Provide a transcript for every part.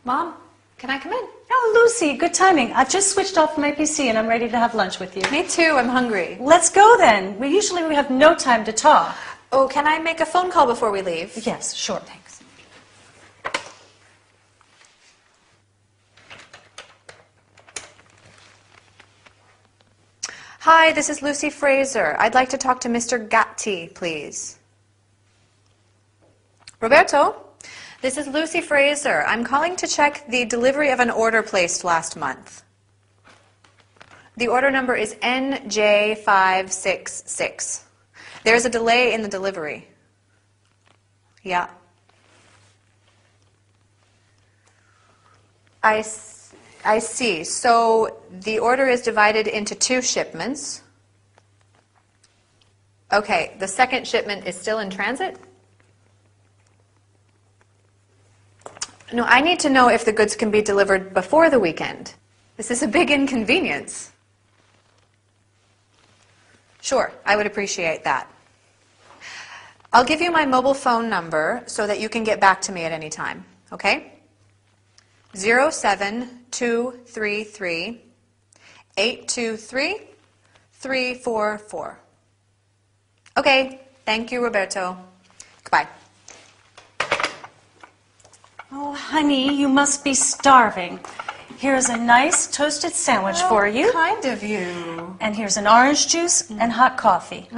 Mom, can I come in? Oh, Lucy, good timing. I've just switched off my PC and I'm ready to have lunch with you. Me too, I'm hungry. Let's go then. We usually have no time to talk. Oh, can I make a phone call before we leave? Yes, sure. Thanks. Hi, this is Lucy Fraser. I'd like to talk to Mr. Gatti, please. Roberto, this is Lucy Fraser. I'm calling to check the delivery of an order placed last month. The order number is NJ566. There's a delay in the delivery. Yeah. I see. So the order is divided into 2 shipments. Okay, the second shipment is still in transit? No, I need to know if the goods can be delivered before the weekend. This is a big inconvenience. Sure, I would appreciate that. I'll give you my mobile phone number so that you can get back to me at any time, okay? 07233 823 344. Okay, thank you, Roberto. Goodbye. Oh, honey, you must be starving. Here's a nice toasted sandwich for you. Kind of you. And here's an orange juice and hot coffee.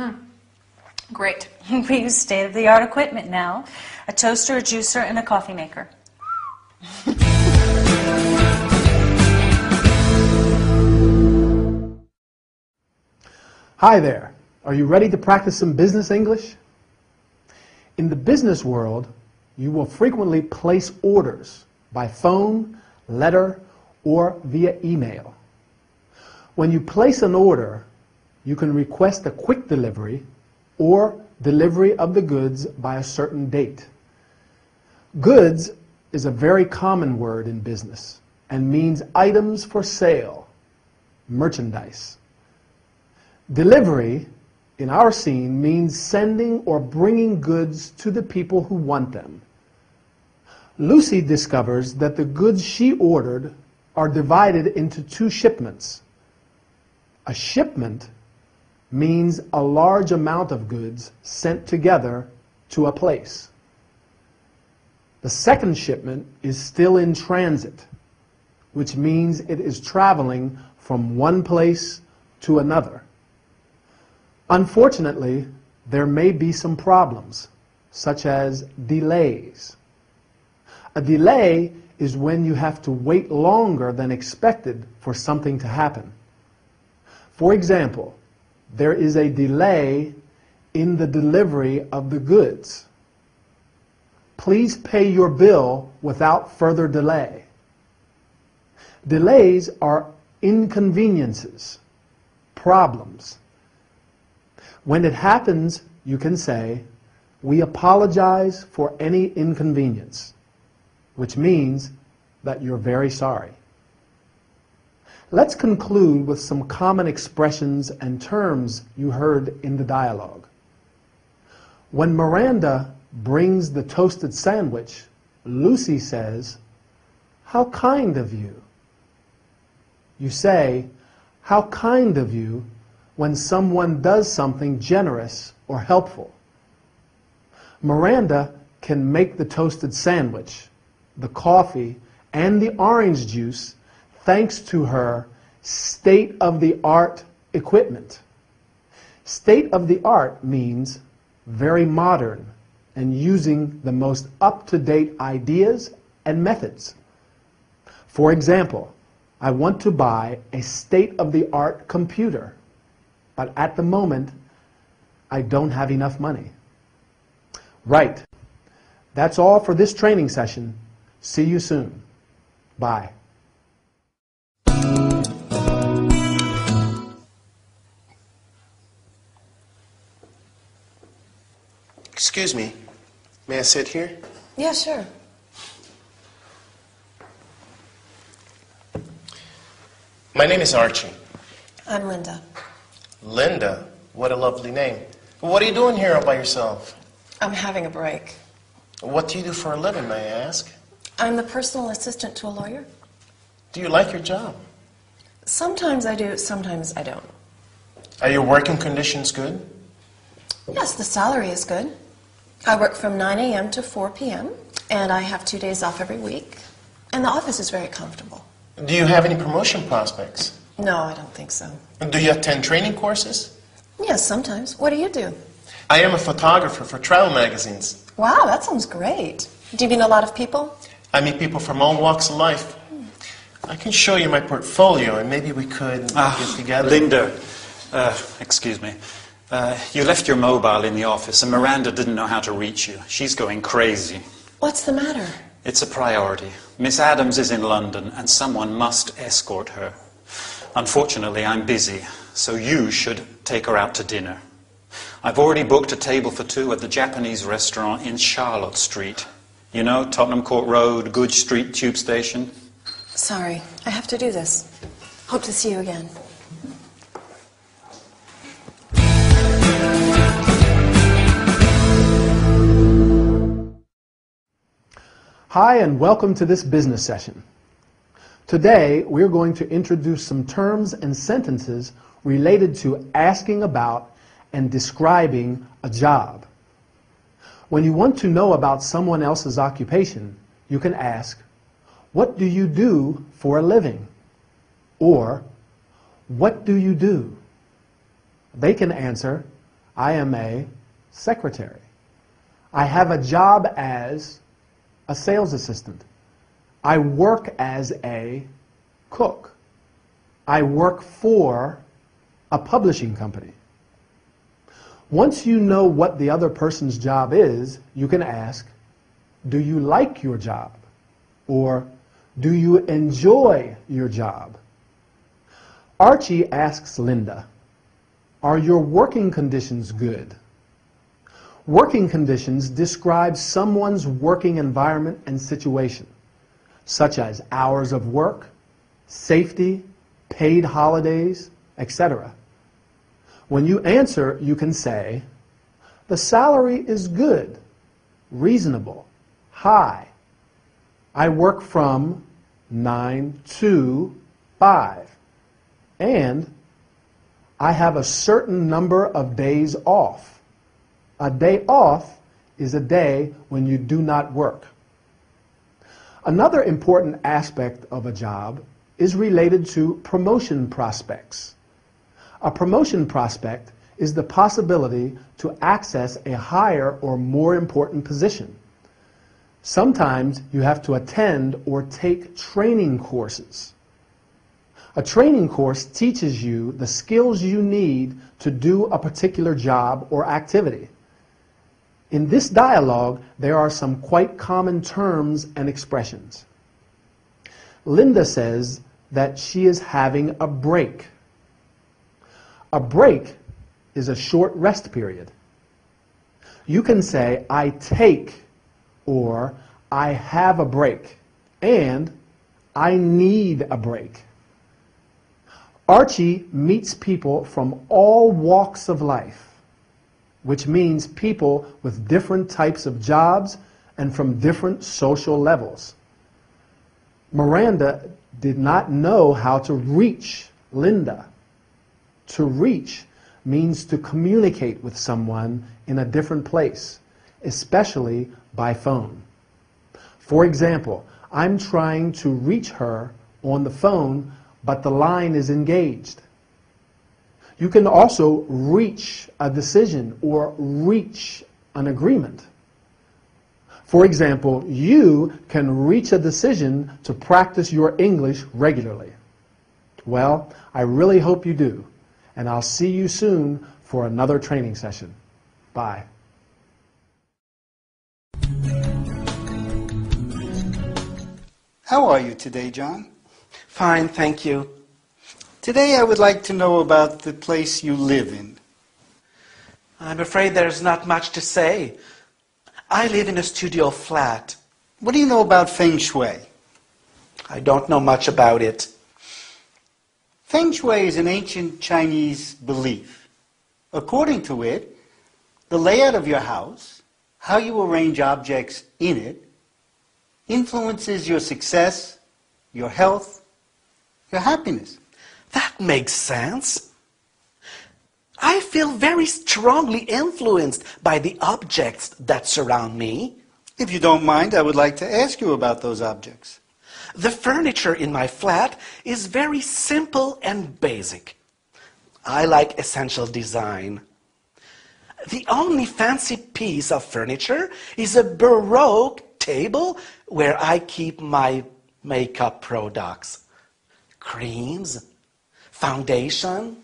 Great. We use state-of-the-art equipment now. A toaster, a juicer, and a coffee maker. Hi there. Are you ready to practice some business English? In the business world, you will frequently place orders by phone, letter, or via email. When you place an order, you can request a quick delivery or delivery of the goods by a certain date. Goods is a very common word in business and means items for sale, merchandise. Delivery, in our scene, means sending or bringing goods to the people who want them. Lucy discovers that the goods she ordered are divided into 2 shipments. A shipment means a large amount of goods sent together to a place. The second shipment is still in transit, which means it is traveling from one place to another. Unfortunately, there may be some problems, such as delays. A delay is when you have to wait longer than expected for something to happen. For example, there is a delay in the delivery of the goods. Please pay your bill without further delay. Delays are inconveniences, problems. When it happens, you can say, "We apologize for any inconvenience," which means that you're very sorry. Let's conclude with some common expressions and terms you heard in the dialogue. When Miranda brings the toasted sandwich, Lucy says, "How kind of you." You say, "How kind of you," when someone does something generous or helpful. Miranda can make the toasted sandwich, the coffee, and the orange juice thanks to her state-of-the-art equipment. State-of-the-art means very modern and using the most up-to-date ideas and methods. For example, I want to buy a state-of-the-art computer, but at the moment, I don't have enough money. Right. That's all for this training session. See you soon. Bye. Excuse me. May I sit here? Yeah, sure. My name is Archie. I'm Linda. Linda? What a lovely name. What are you doing here all by yourself? I'm having a break. What do you do for a living, may I ask? I'm the personal assistant to a lawyer. Do you like your job? Sometimes I do, sometimes I don't. Are your working conditions good? Yes, the salary is good. I work from 9 a.m. to 4 p.m., and I have 2 days off every week. And the office is very comfortable. Do you have any promotion prospects? No, I don't think so. Do you attend training courses? Yes, sometimes. What do you do? I am a photographer for travel magazines. Wow, that sounds great. Do you meet a lot of people? I meet people from all walks of life. I can show you my portfolio, and maybe we could get together. Linda, excuse me. You left your mobile in the office, and Miranda didn't know how to reach you. She's going crazy. What's the matter? It's a priority. Miss Adams is in London, and someone must escort her. Unfortunately, I'm busy, so you should take her out to dinner. I've already booked a table for 2 at the Japanese restaurant in Charlotte Street. You know, Tottenham Court Road, Goodge Street Tube Station. Sorry, I have to do this. Hope to see you again. Hi, and welcome to this business session. Today, we're going to introduce some terms and sentences related to asking about and describing a job. When you want to know about someone else's occupation, you can ask, "What do you do for a living?" Or, "What do you do?" They can answer, "I am a secretary. I have a job as a sales assistant. I work as a cook. I work for a publishing company." Once you know what the other person's job is, you can ask, "Do you like your job?" Or, "Do you enjoy your job?" Archie asks Linda, "Are your working conditions good?" Working conditions describe someone's working environment and situation, such as hours of work, safety, paid holidays, etc. When you answer, you can say, "The salary is good, reasonable, high. I work from 9 to 5, and I have a certain number of days off." A day off is a day when you do not work. Another important aspect of a job is related to promotion prospects. A promotion prospect is the possibility to access a higher or more important position. Sometimes you have to attend or take training courses. A training course teaches you the skills you need to do a particular job or activity. In this dialogue, there are some quite common terms and expressions. Linda says that she is having a break. A break is a short rest period. You can say, "I take," or "I have a break," and "I need a break." Archie meets people from all walks of life, which means people with different types of jobs and from different social levels. Miranda did not know how to reach Linda. To reach means to communicate with someone in a different place, especially by phone. For example, I'm trying to reach her on the phone, but the line is engaged. You can also reach a decision or reach an agreement. For example, you can reach a decision to practice your English regularly. Well, I really hope you do, and I'll see you soon for another training session. Bye. How are you today, John? Fine, thank you. Today I would like to know about the place you live in. I'm afraid there's not much to say. I live in a studio flat. What do you know about Feng Shui? I don't know much about it. Feng Shui is an ancient Chinese belief. According to it, the layout of your house, how you arrange objects in it, influences your success, your health, your happiness. That makes sense. I feel very strongly influenced by the objects that surround me. If you don't mind, I would like to ask you about those objects. The furniture in my flat is very simple and basic. I like essential design. The only fancy piece of furniture is a Baroque table where I keep my makeup products. Creams, foundation,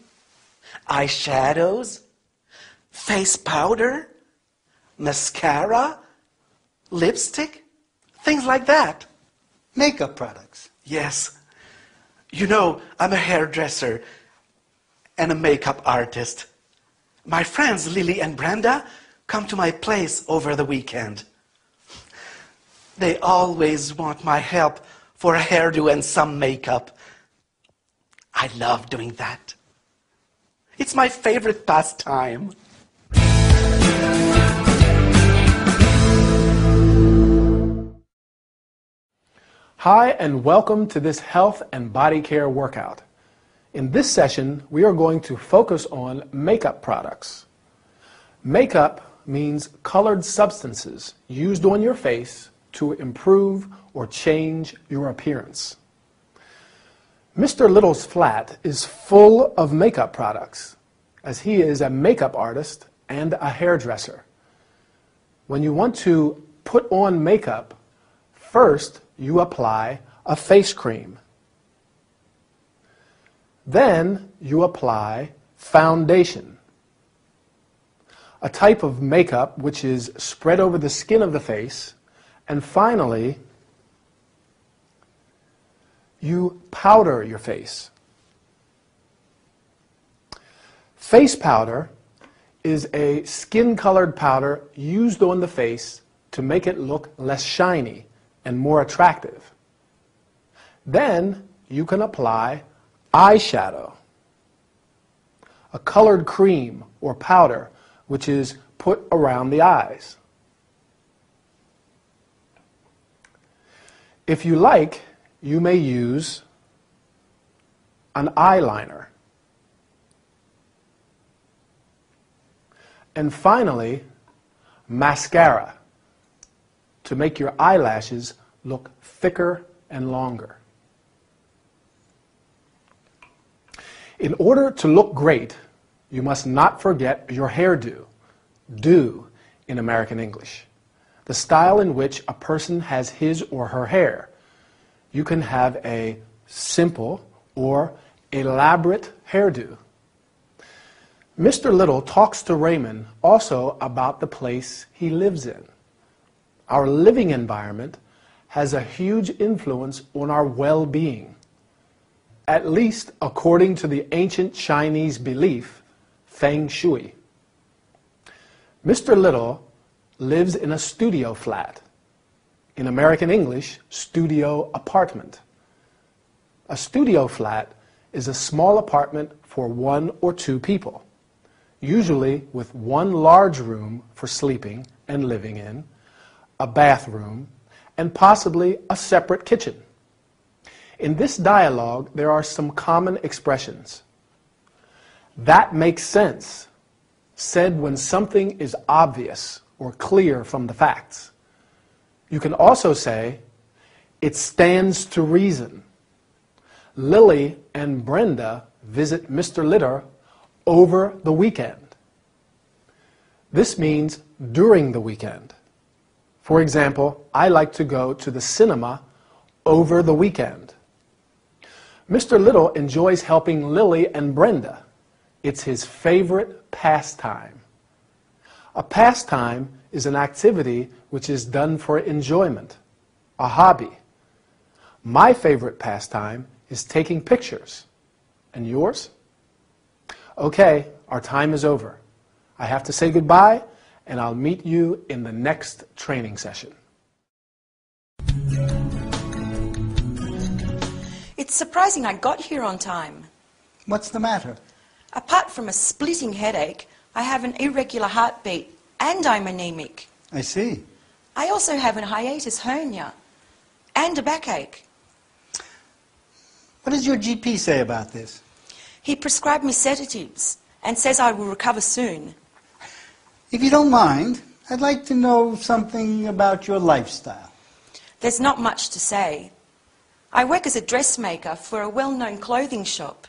eyeshadows, face powder, mascara, lipstick, things like that. Makeup products. Yes. You know, I'm a hairdresser and a makeup artist. My friends Lily and Brenda come to my place over the weekend. They always want my help for a hairdo and some makeup. I love doing that. It's my favorite pastime. Hi, and welcome to this health and body care workout. In this session, we are going to focus on makeup products. Makeup means colored substances used on your face to improve or change your appearance. Mr. Little's flat is full of makeup products, as he is a makeup artist and a hairdresser. When you want to put on makeup, first you apply a face cream. Then you apply foundation, a type of makeup which is spread over the skin of the face, and finally you powder your face. Face powder is a skin-colored powder used on the face to make it look less shiny and more attractive. Then you can apply eyeshadow, a colored cream or powder which is put around the eyes. If you like, you may use an eyeliner. And finally, mascara to make your eyelashes look thicker and longer. In order to look great, you must not forget your hairdo, do in American English, the style in which a person has his or her hair. You can have a simple or elaborate hairdo. Mr. Little talks to Raymond also about the place he lives in. Our living environment has a huge influence on our well-being, at least according to the ancient Chinese belief, Feng Shui. Mr. Little lives in a studio flat. In American English, studio apartment. A studio flat is a small apartment for 1 or 2 people, usually with one large room for sleeping and living in, a bathroom, and possibly a separate kitchen. In this dialogue, there are some common expressions. That makes sense, said when something is obvious or clear from the facts. You can also say, it stands to reason. Lily and Brenda visit Mr. Litter over the weekend. This means during the weekend. For example, I like to go to the cinema over the weekend. Mr. Little enjoys helping Lily and Brenda. It's his favorite pastime. A pastime is an activity which is done for enjoyment, a hobby. My favorite pastime is taking pictures. And yours? Okay, our time is over. I have to say goodbye, and I'll meet you in the next training session. It's surprising I got here on time. What's the matter? Apart from a splitting headache, I have an irregular heartbeat and I'm anemic. I see. I also have a hiatus hernia. and a backache. What does your GP say about this? He prescribed me sedatives and says I will recover soon. If you don't mind, I'd like to know something about your lifestyle. There's not much to say. I work as a dressmaker for a well-known clothing shop.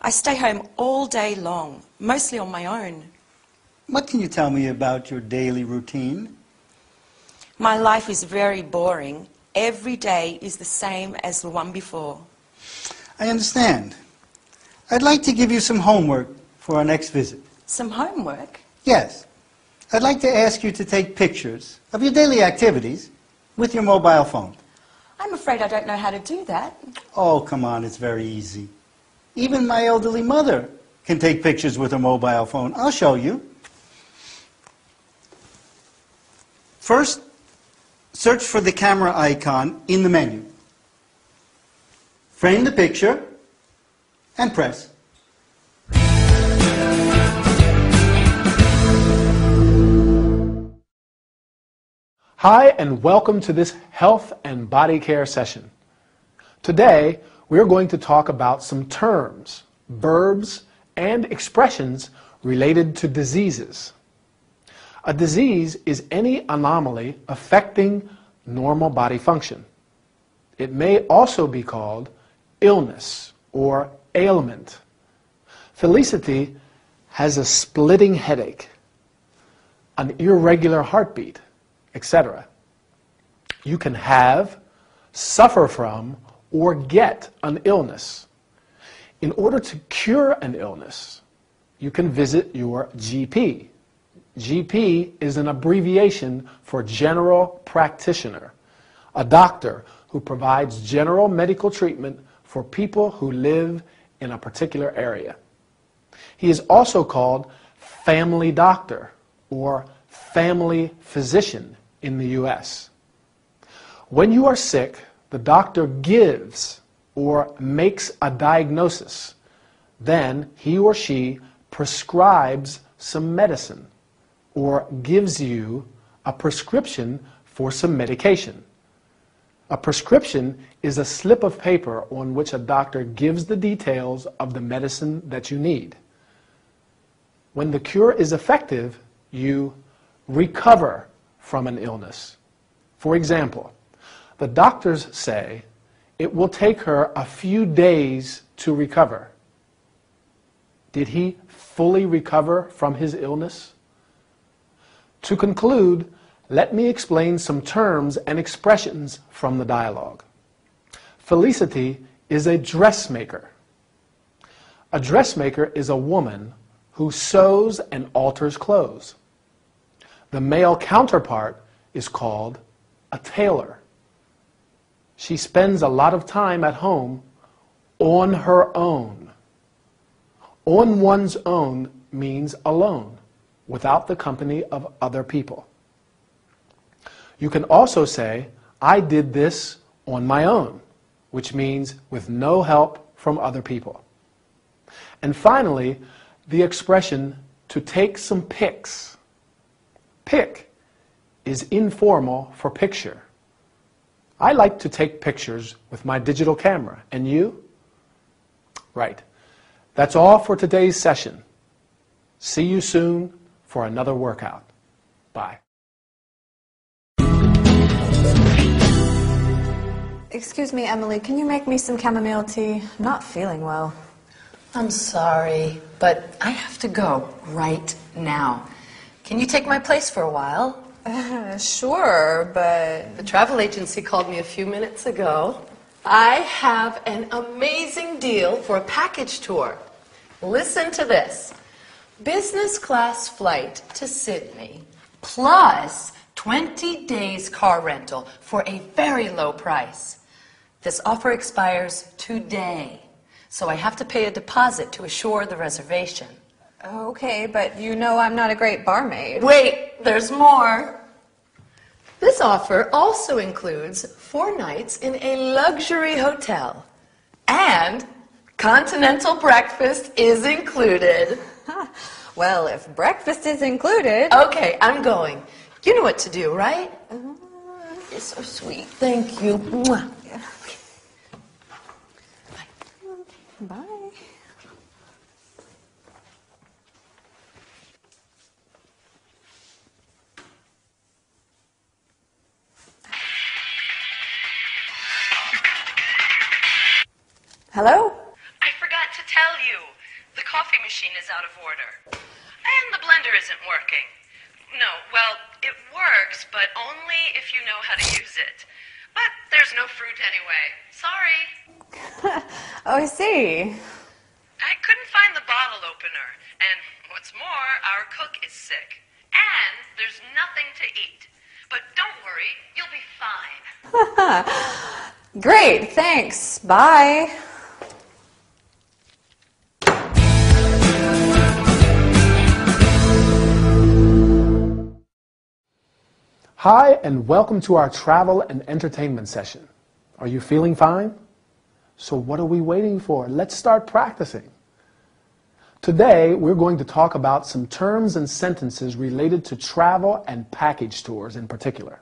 I stay home all day long, mostly on my own. What can you tell me about your daily routine? My life is very boring. Every day is the same as the one before. I understand. I'd like to give you some homework for our next visit. Some homework? Yes. I'd like to ask you to take pictures of your daily activities with your mobile phone. I'm afraid I don't know how to do that. Oh, come on, it's very easy. Even my elderly mother can take pictures with her mobile phone. I'll show you. First, search for the camera icon in the menu. Frame the picture and press. Hi, and welcome to this health and body care session. Today, we're going to talk about some terms, verbs, and expressions related to diseases. A disease is any anomaly affecting normal body function. It may also be called illness or ailment. Felicity has a splitting headache, an irregular heartbeat, etc. You can have, suffer from, or get an illness. In order to cure an illness, you can visit your GP. GP is an abbreviation for general practitioner, a doctor who provides general medical treatment for people who live in a particular area. He is also called family doctor or family physician in the U.S. When you are sick, the doctor gives or makes a diagnosis. Then he or she prescribes some medicine or gives you a prescription for some medication. A prescription is a slip of paper on which a doctor gives the details of the medicine that you need. When the cure is effective, you recover from an illness. For example, the doctors say it will take her a few days to recover. Did he fully recover from his illness? To conclude, let me explain some terms and expressions from the dialogue. Felicity is a dressmaker. A dressmaker is a woman who sews and alters clothes. The male counterpart is called a tailor. She spends a lot of time at home on her own. On one's own means alone, without the company of other people. You can also say, I did this on my own, which means with no help from other people. And finally, the expression to take some pics. Pic is informal for picture. I like to take pictures with my digital camera. And you? Right. That's all for today's session. See you soon for another workout. Bye. Excuse me, Emily, can you make me some chamomile tea? I'm not feeling well. I'm sorry, but I have to go right now. Can you take my place for a while? Sure, but... The travel agency called me a few minutes ago. I have an amazing deal for a package tour. Listen to this. Business class flight to Sydney, plus 20 days car rental for a very low price. This offer expires today, so I have to pay a deposit to assure the reservation. Okay, but you know I'm not a great barmaid. Wait, there's more. This offer also includes 4 nights in a luxury hotel, and continental breakfast is included. Well, if breakfast is included... Okay, I'm going. You know what to do, right? you're so sweet. Thank you. Mwah. Bye. Hello? I forgot to tell you. The coffee machine is out of order. And the blender isn't working. No, well, it works, but only if you know how to use it. But there's no fruit anyway. Sorry. Oh, I see. I couldn't find the bottle opener. And what's more, our cook is sick. And there's nothing to eat. But don't worry, you'll be fine. Great, thanks. Bye. Hi, and welcome to our travel and entertainment session. Are you feeling fine? So what are we waiting for? Let's start practicing. Today, we're going to talk about some terms and sentences related to travel and package tours in particular.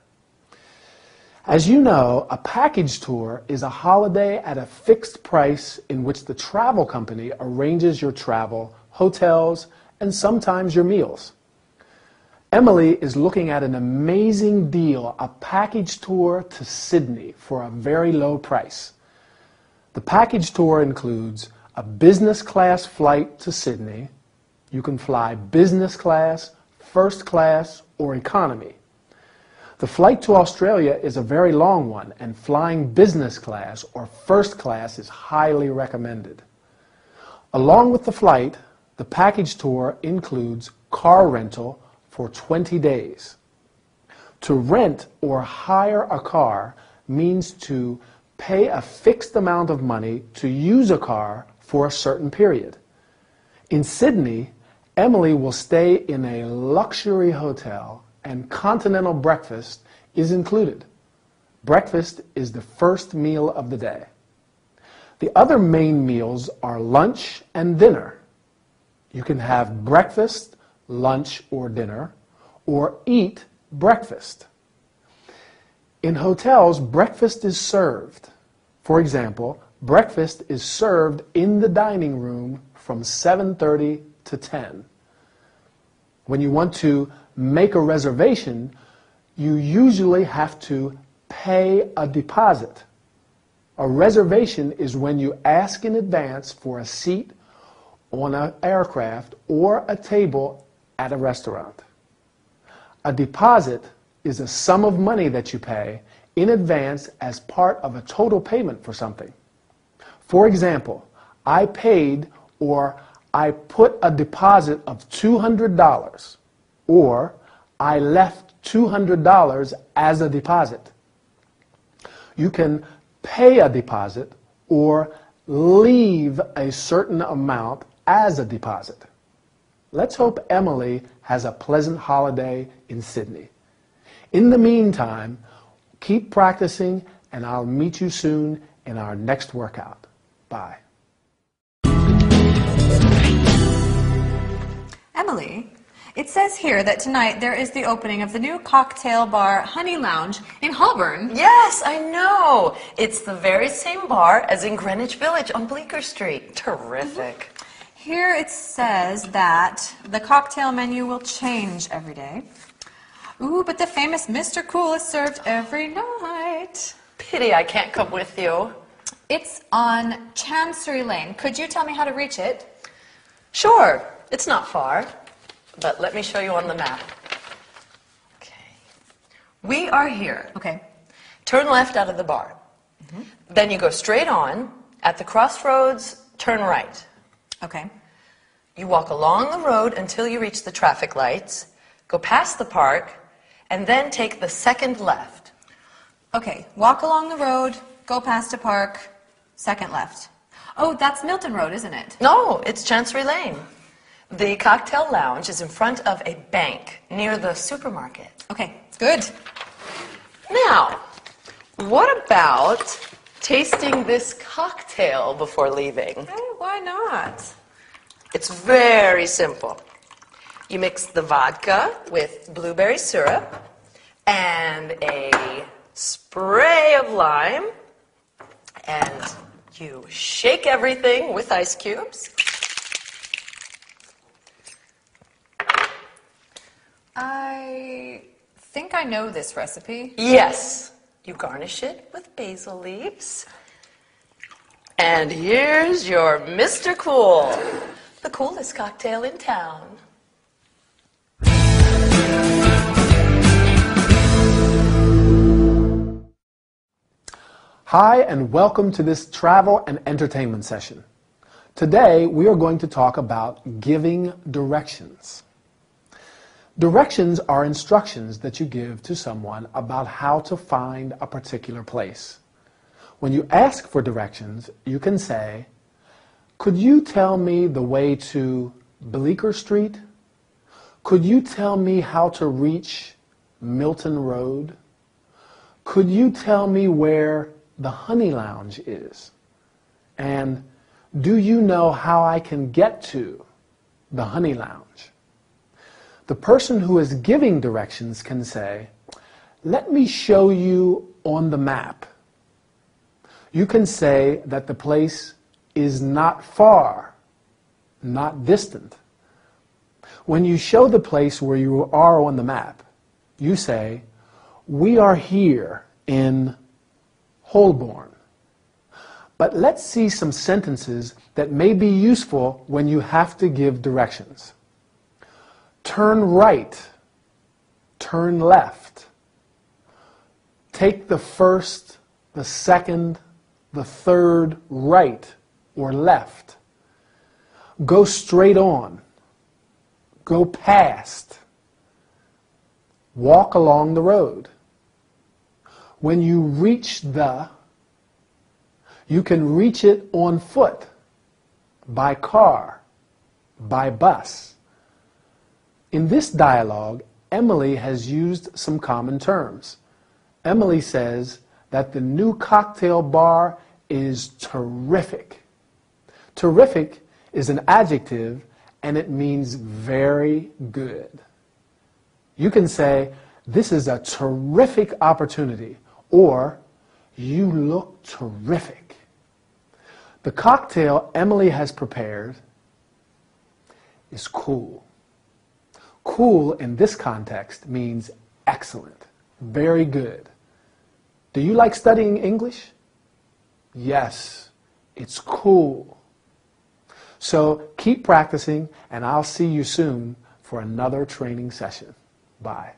As you know, a package tour is a holiday at a fixed price in which the travel company arranges your travel, hotels, and sometimes your meals. Emily is looking at an amazing deal, a package tour to Sydney for a very low price. The package tour includes a business class flight to Sydney. You can fly business class, first class, or economy. The flight to Australia is a very long one, and flying business class or first class is highly recommended. Along with the flight, the package tour includes car rental for 20 days. To rent or hire a car means to pay a fixed amount of money to use a car for a certain period. In Sydney, Emily will stay in a luxury hotel and continental breakfast is included. Breakfast is the first meal of the day. The other main meals are lunch and dinner. You can have breakfast, lunch, or dinner, or eat breakfast. In hotels, breakfast is served. For example, breakfast is served in the dining room from 7:30 to 10. When you want to make a reservation, you usually have to pay a deposit. A reservation is when you ask in advance for a seat on an aircraft or a table at a restaurant. A deposit is a sum of money that you pay in advance as part of a total payment for something. For example, I paid or I put a deposit of $200, or I left $200 as a deposit. You can pay a deposit or leave a certain amount as a deposit. Let's hope Emily has a pleasant holiday in Sydney. In the meantime, keep practicing, and I'll meet you soon in our next workout. Bye. Emily, it says here that tonight there is the opening of the new cocktail bar Honey Lounge in Holborn. Yes, I know. It's the very same bar as in Greenwich Village on Bleecker Street. Terrific. Here it says that the cocktail menu will change every day. Ooh, but the famous Mr. Cool is served every night. Pity I can't come with you. It's on Chancery Lane. Could you tell me how to reach it? Sure, it's not far, but let me show you on the map. Okay. We are here. Okay. Turn left out of the bar. Then you go straight on. At the crossroads, turn right. Okay. You walk along the road until you reach the traffic lights, go past the park, and then take the second left. Okay, walk along the road, go past a park, second left. Oh, that's Milton Road, isn't it? No, it's Chancery Lane. The cocktail lounge is in front of a bank near the supermarket. Okay, good. Now, what about tasting this cocktail before leaving? Oh, why not? It's very simple. You mix the vodka with blueberry syrup and a spray of lime, and you shake everything with ice cubes. I think I know this recipe. Yes, you garnish it with basil leaves. And here's your Mr. Cool, the coolest cocktail in town. Hi, and welcome to this travel and entertainment session. Today, we are going to talk about giving directions. Directions are instructions that you give to someone about how to find a particular place. When you ask for directions, you can say, "Could you tell me the way to Bleecker Street? Could you tell me how to reach Milton Road? Could you tell me where the Honey Lounge is? And do you know how I can get to the Honey Lounge?" The person who is giving directions can say, "Let me show you on the map." You can say that the place is not far, not distant. When you show the place where you are on the map, you say, "We are here in Holborn." But let's see some sentences that may be useful when you have to give directions. Turn right, turn left. Take the first, the second, the third right or left. Go straight on. Go past. Walk along the road. When you reach you can reach it on foot, by car, by bus. In this dialogue, Emily has used some common terms. Emily says that the new cocktail bar is terrific. Terrific is an adjective, and it means very good. You can say, "This is a terrific opportunity," or "You look terrific." The cocktail Emily has prepared is cool. Cool in this context means excellent, very good. Do you like studying English? Yes, it's cool. So keep practicing, and I'll see you soon for another training session. Bye.